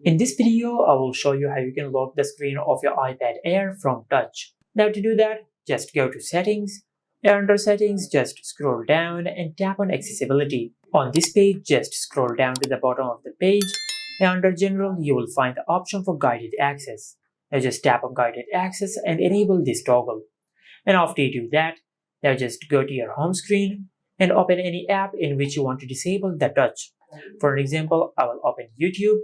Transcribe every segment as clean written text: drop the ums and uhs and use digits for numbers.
In this video, I will show you how you can lock the screen of your iPad Air from touch. Now to do that, just go to Settings, and under Settings, just scroll down and tap on Accessibility. On this page, just scroll down to the bottom of the page, and under General, you will find the option for Guided Access. Now just tap on Guided Access and enable this toggle. And after you do that, now just go to your home screen and open any app in which you want to disable the touch. For an example, I will open YouTube.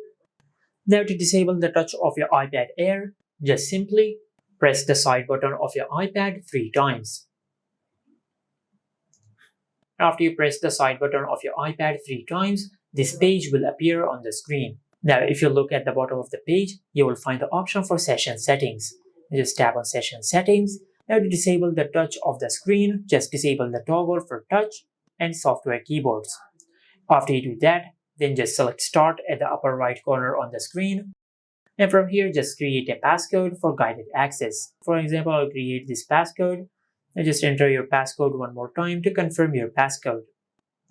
Now to disable the touch of your iPad Air, just simply press the side button of your iPad 3 times. After you press the side button of your iPad 3 times, this page will appear on the screen. Now if you look at the bottom of the page, you will find the option for Session Settings. Just tap on Session Settings. Now to disable the touch of the screen, just disable the toggle for touch and software keyboards. After you do that, then just select Start at the upper right corner on the screen. And from here, just create a passcode for guided access. For example, I'll create this passcode. And just enter your passcode one more time to confirm your passcode.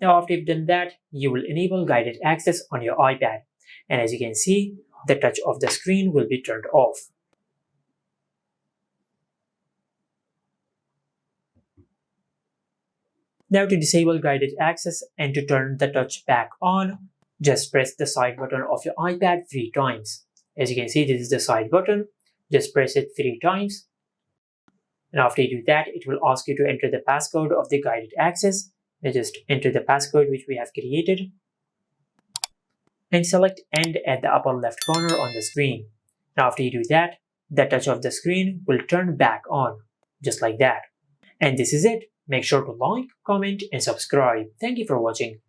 Now after you've done that, you will enable guided access on your iPad. And as you can see, the touch of the screen will be turned off. Now to disable guided access and to turn the touch back on, just press the side button of your iPad 3 times. As you can see, this is the side button. Just press it 3 times. And after you do that, it will ask you to enter the passcode of the guided access. And just enter the passcode which we have created. And select End at the upper left corner on the screen. Now after you do that, the touch of the screen will turn back on, just like that. And this is it. Make sure to like, comment, and subscribe. Thank you for watching.